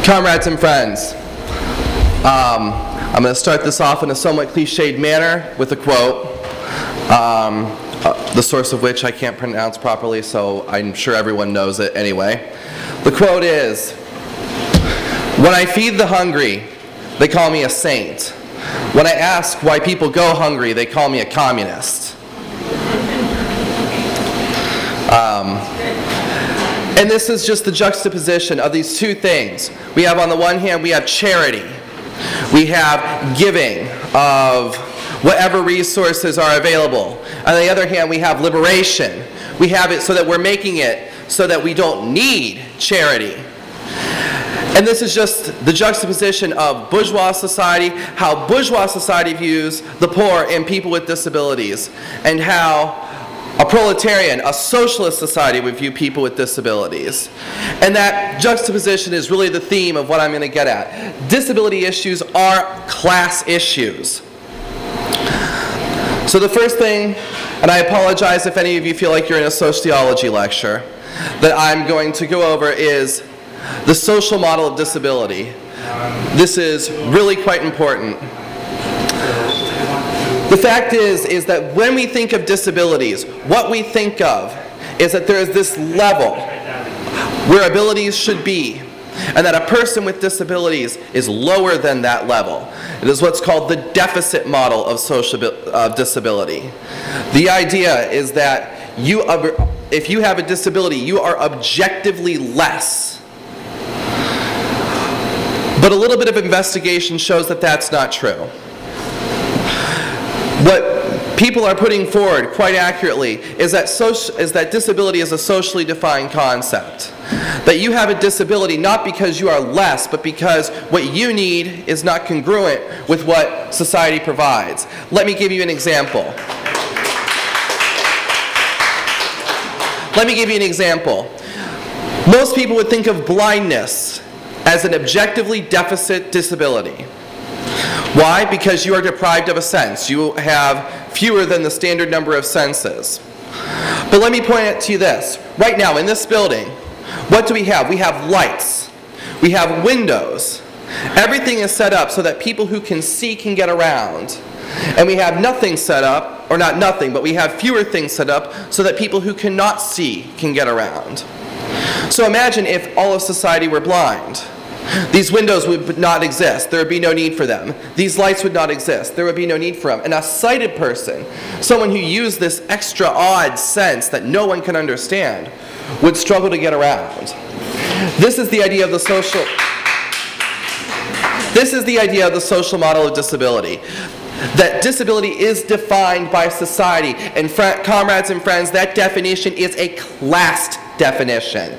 Comrades and friends, I'm going to start this off in a somewhat cliched manner with a quote, the source of which I can't pronounce properly, so I'm sure everyone knows it anyway. The quote is, "When I feed the hungry, they call me a saint. When I ask why people go hungry, they call me a communist." And this is just the juxtaposition of these two things. We have, on the one hand, we have charity. We have giving of whatever resources are available. On the other hand, we have liberation. We have it so that we're making it so that we don't need charity. And this is just the juxtaposition of bourgeois society, how bourgeois society views the poor and people with disabilities, and how a proletarian, a socialist society would view people with disabilities. And that juxtaposition is really the theme of what I'm going to get at. Disability issues are class issues. So the first thing, and I apologize if any of you feel like you're in a sociology lecture, that I'm going to go over is the social model of disability. This is really quite important. The fact is that when we think of disabilities, what we think of is that there is this level where abilities should be, and that a person with disabilities is lower than that level. It is what's called the deficit model of disability. The idea is that if you have a disability, you are objectively less. But a little bit of investigation shows that that's not true. What people are putting forward quite accurately is that disability is a socially defined concept. That you have a disability not because you are less, but because what you need is not congruent with what society provides. Let me give you an example. Most people would think of blindness as an objectively deficit disability. Why? Because you are deprived of a sense. You have fewer than the standard number of senses. But let me point out to you this. Right now in this building, what do we have? We have lights. We have windows. Everything is set up so that people who can see can get around. And we have nothing set up, or not nothing, but we have fewer things set up so that people who cannot see can get around. So imagine if all of society were blind. These windows would not exist. There would be no need for them. These lights would not exist. There would be no need for them. And a sighted person, someone who used this extra odd sense that no one can understand, would struggle to get around. This is the idea of the social model of disability. That disability is defined by society. And comrades and friends, that definition is a class definition.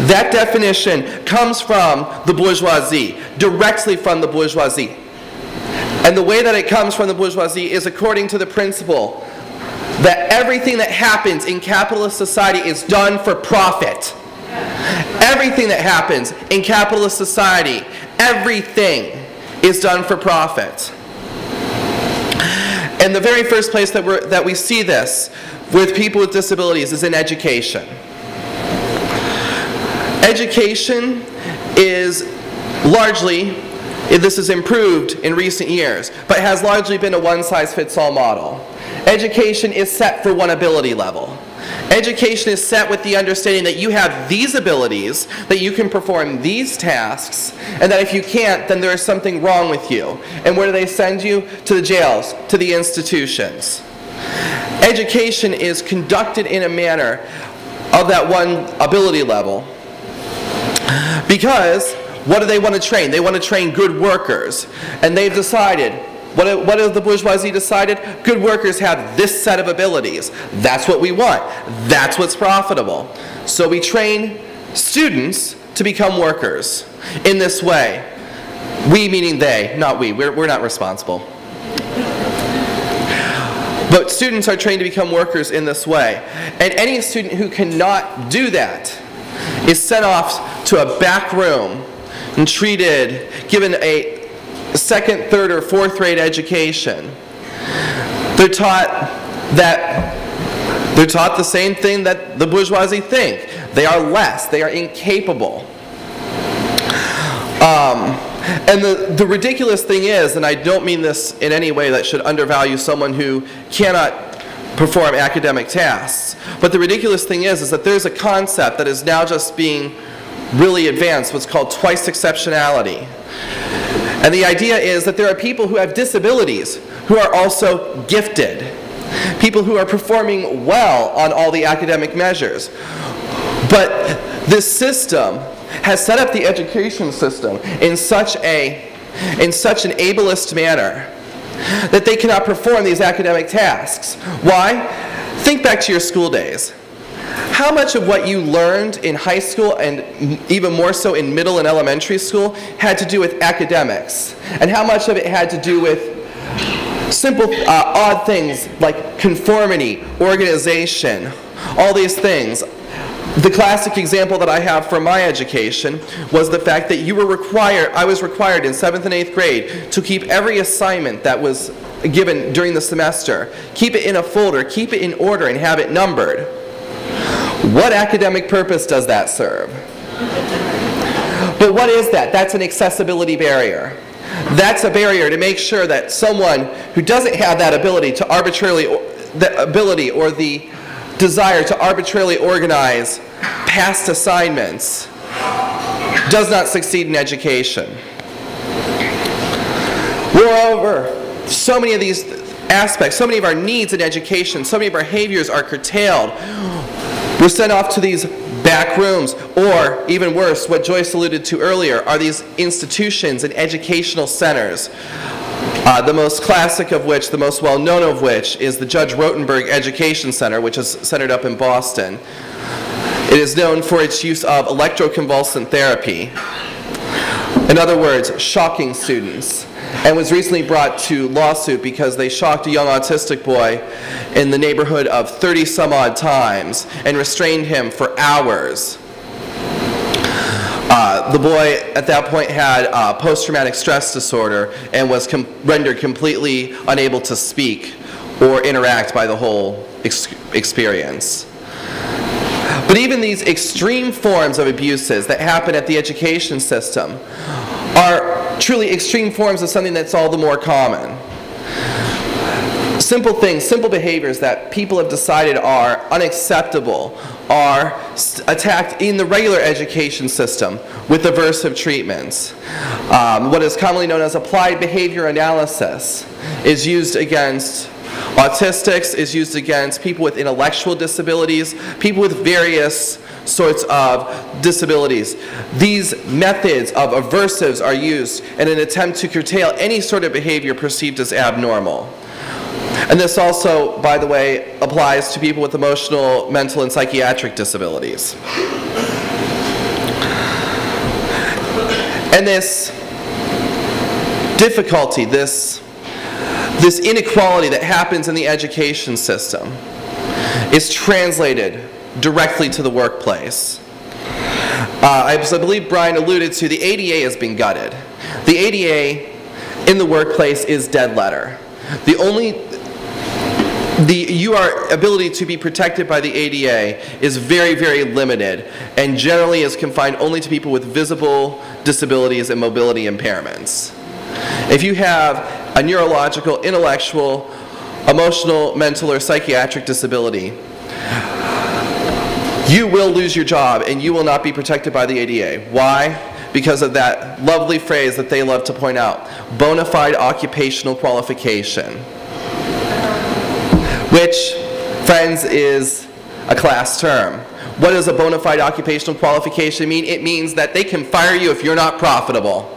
That definition comes from the bourgeoisie, directly from the bourgeoisie. And the way that it comes from the bourgeoisie is according to the principle that everything that happens in capitalist society is done for profit. Everything that happens in capitalist society, everything is done for profit. And the very first place that we see this with people with disabilities is in education. Education is largely, this is improved in recent years, but has largely been a one-size-fits-all model. Education is set for one ability level. Education is set with the understanding that you have these abilities, that you can perform these tasks, and that if you can't, then there is something wrong with you. And where do they send you? To the jails, to the institutions. Education is conducted in a manner of that one ability level. Because what do they want to train? They want to train good workers. And they've decided, what has the bourgeoisie decided? Good workers have this set of abilities. That's what we want. That's what's profitable. So we train students to become workers in this way. We meaning they, not we. We're not responsible. But students are trained to become workers in this way. And any student who cannot do that is sent off to a back room and given a second, third, or fourth rate education. They're taught the same thing that the bourgeoisie think. They are less. They are incapable. And the ridiculous thing is, and I don't mean this in any way that should undervalue someone who cannot perform academic tasks, but the ridiculous thing is that there's a concept that is now just being really advanced, what's called twice exceptionality. And the idea is that there are people who have disabilities who are also gifted, people who are performing well on all the academic measures. But this system has set up the education system in such an ableist manner that they cannot perform these academic tasks. Why? Think back to your school days. How much of what you learned in high school, and even more so in middle and elementary school, had to do with academics? And how much of it had to do with simple, odd things like conformity, organization, all these things? The classic example that I have from my education was the fact that I was required in 7th and 8th grade to keep every assignment that was given during the semester, keep it in a folder, keep it in order, and have it numbered. What academic purpose does that serve? But what is that? That's an accessibility barrier. That's a barrier to make sure that someone who doesn't have that ability to arbitrarily, or the desire to arbitrarily organize past assignments does not succeed in education. Moreover, so many of these aspects, so many of our needs in education, so many of our behaviors are curtailed. We're sent off to these back rooms, or even worse, what Joyce alluded to earlier, are these institutions and educational centers. The most classic of which, the most well-known of which, is the Judge Rotenberg Education Center, which is centered up in Boston. It is known for its use of electroconvulsant therapy. In other words, shocking students. And was recently brought to lawsuit because they shocked a young autistic boy in the neighborhood of 30-some-odd times and restrained him for hours. The boy at that point had post-traumatic stress disorder and was rendered completely unable to speak or interact by the whole experience. But even these extreme forms of abuses that happen at the education system are truly extreme forms of something that's all the more common. Simple things, simple behaviors that people have decided are unacceptable are attacked in the regular education system with aversive treatments. What is commonly known as applied behavior analysis is used against autistics, is used against people with intellectual disabilities, people with various sorts of disabilities. These methods of aversives are used in an attempt to curtail any sort of behavior perceived as abnormal. And this also, by the way, applies to people with emotional, mental, and psychiatric disabilities. And this difficulty, this inequality that happens in the education system is translated directly to the workplace. As I believe Brian alluded to, the ADA has been gutted. The ADA in the workplace is dead letter. Your ability to be protected by the ADA is very, very limited and generally is confined only to people with visible disabilities and mobility impairments. If you have a neurological, intellectual, emotional, mental, or psychiatric disability, you will lose your job and you will not be protected by the ADA. Why? Because of that lovely phrase that they love to point out, bona fide occupational qualification. Which, friends, is a class term. What does a bona fide occupational qualification mean? It means that they can fire you if you're not profitable.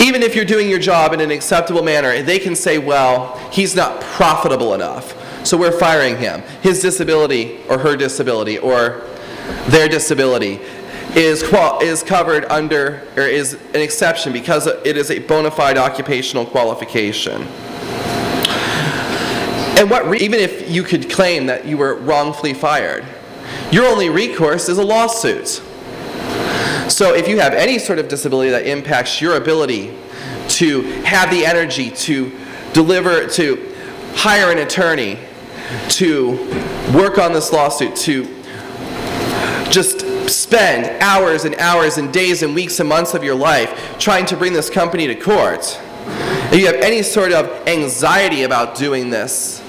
Even if you're doing your job in an acceptable manner, they can say, well, he's not profitable enough, so we're firing him. His disability, or her disability, or their disability is covered under, or is an exception because it is a bona fide occupational qualification. And even if you could claim that you were wrongfully fired, your only recourse is a lawsuit. So if you have any sort of disability that impacts your ability to have the energy to hire an attorney, to work on this lawsuit, to just spend hours and hours and days and weeks and months of your life trying to bring this company to court, if you have any sort of anxiety about doing this,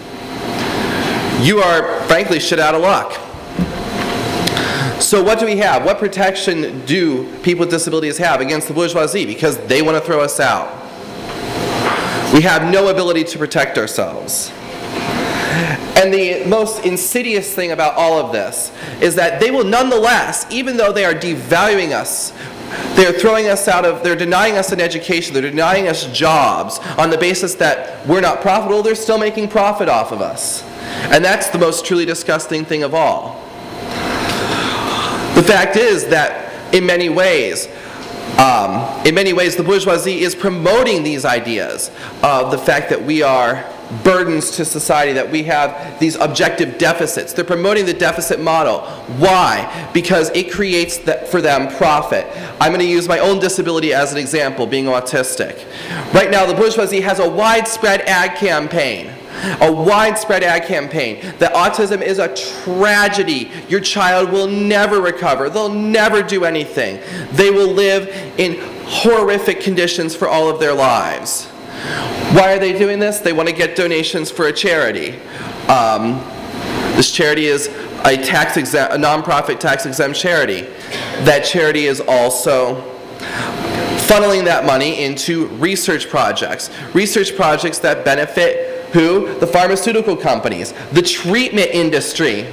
you are, frankly, shit out of luck. So what do we have? What protection do people with disabilities have against the bourgeoisie? Because they want to throw us out. We have no ability to protect ourselves. And the most insidious thing about all of this is that they will nonetheless, even though they are devaluing us, they're throwing us out of, they're denying us an education, they're denying us jobs on the basis that we're not profitable, they're still making profit off of us. And that's the most truly disgusting thing of all. The fact is that in many ways, the bourgeoisie is promoting these ideas of the fact that we are burdens to society, that we have these objective deficits. They're promoting the deficit model. Why? Because it creates, for them, profit. I'm going to use my own disability as an example, being autistic. Right now, the bourgeoisie has a widespread ad campaign. A widespread ad campaign that autism is a tragedy. Your child will never recover. They'll never do anything. They will live in horrific conditions for all of their lives. Why are they doing this? They want to get donations for a charity. This charity is a non-profit tax-exempt charity. That charity is also funneling that money into research projects that benefit who? The pharmaceutical companies, the treatment industry,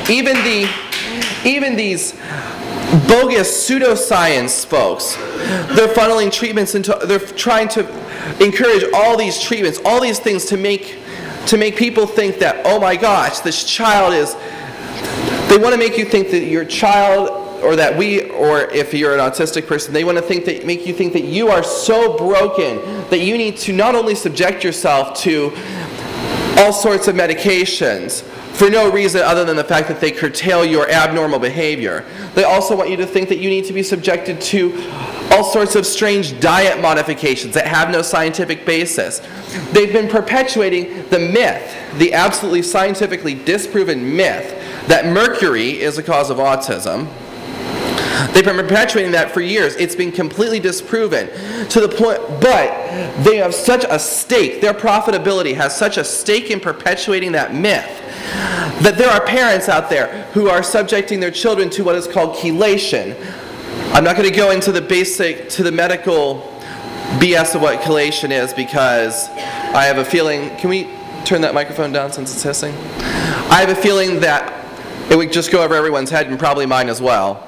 even these bogus pseudoscience folks. They're funneling treatments into, they're trying to encourage all these treatments, all these things to make people think that, oh my gosh, this child is, they want to make you think that your child, or that or if you're an autistic person, they want to make you think that you are so broken that you need to not only subject yourself to all sorts of medications for no reason other than the fact that they curtail your abnormal behavior. They also want you to think that you need to be subjected to all sorts of strange diet modifications that have no scientific basis. They've been perpetuating the myth, the absolutely scientifically disproven myth, that mercury is a cause of autism. They've been perpetuating that for years. It's been completely disproven to the point, but they have such a stake, their profitability has such a stake in perpetuating that myth, that there are parents out there who are subjecting their children to what is called chelation. I'm not going to go into the medical BS of what chelation is, because I have a feeling, can we turn that microphone down since it's hissing? I have a feeling that it would just go over everyone's head and probably mine as well.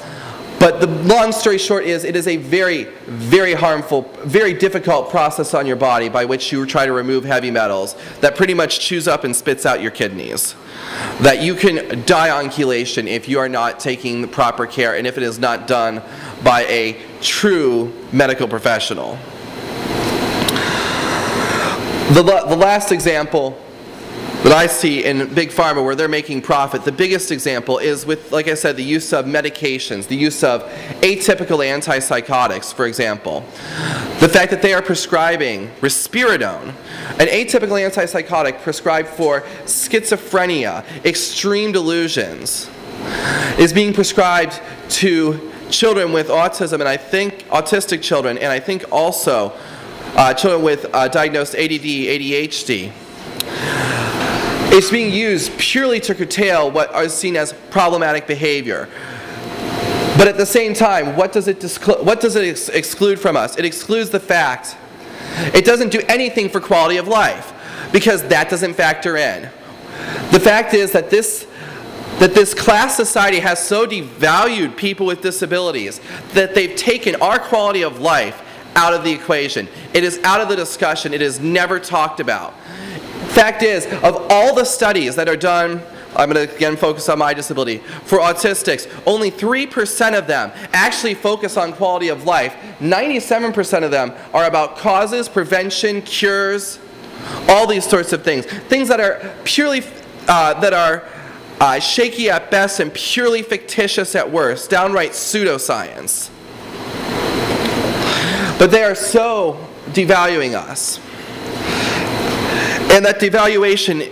But the long story short is, it is a very, very harmful, very difficult process on your body by which you try to remove heavy metals that pretty much chews up and spits out your kidneys. That you can die on chelation if you are not taking the proper care and if it is not done by a true medical professional. The last example that I see in Big Pharma where they're making profit, the biggest example is with, like I said, the use of medications, the use of atypical antipsychotics, for example. The fact that they are prescribing risperidone, an atypical antipsychotic prescribed for schizophrenia, extreme delusions, is being prescribed to children with autism, and I think autistic children, and I think also children with diagnosed ADD, ADHD. It's being used purely to curtail what is seen as problematic behavior. But at the same time, what does it exclude from us? It excludes the fact, it doesn't do anything for quality of life, because that doesn't factor in. The fact is that this class society has so devalued people with disabilities that they've taken our quality of life out of the equation. It is out of the discussion. It is never talked about. Fact is, of all the studies that are done, I'm going to again focus on my disability, for autistics, only 3% of them actually focus on quality of life. 97% of them are about causes, prevention, cures, all these sorts of things. Things that are purely, shaky at best and purely fictitious at worst, downright pseudoscience. But they are so devaluing us. And that devaluation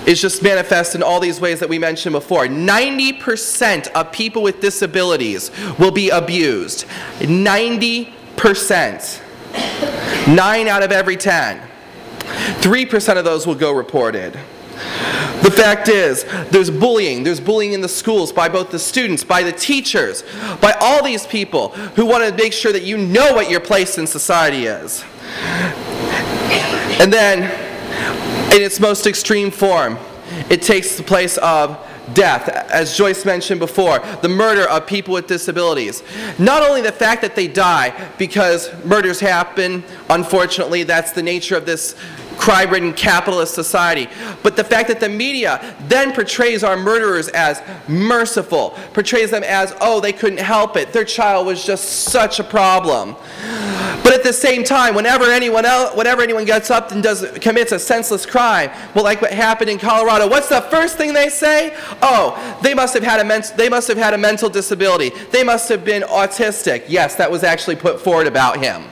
is just manifest in all these ways that we mentioned before. 90% of people with disabilities will be abused. 90%. 9 out of every 10. 3% of those will go reported. The fact is, there's bullying. There's bullying in the schools by both the students, by the teachers, by all these people who want to make sure that you know what your place in society is. And then, in its most extreme form, it takes the place of death, as Joyce mentioned before, the murder of people with disabilities. Not only the fact that they die, because murders happen, unfortunately, that's the nature of this crime-ridden capitalist society, but the fact that the media then portrays our murderers as merciful, portrays them as, oh, they couldn't help it, their child was just such a problem. But at the same time, whenever anyone gets up and commits a senseless crime, well, like what happened in Colorado, what's the first thing they say? Oh, they must have had a mental disability. They must have been autistic. Yes, that was actually put forward about him.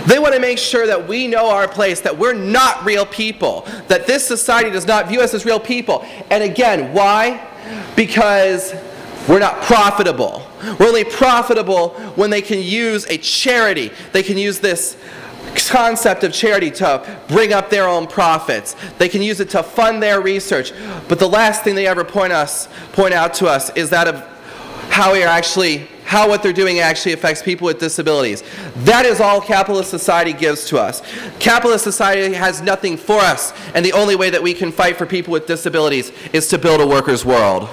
They want to make sure that we know our place, that we're not real people, that this society does not view us as real people. And again, why? Because we're not profitable. We're only profitable when they can use a charity. They can use this concept of charity to bring up their own profits. They can use it to fund their research. But the last thing they ever point out to us is that of how what they're doing actually affects people with disabilities. That is all capitalist society gives to us. Capitalist society has nothing for us, and the only way that we can fight for people with disabilities is to build a workers' world.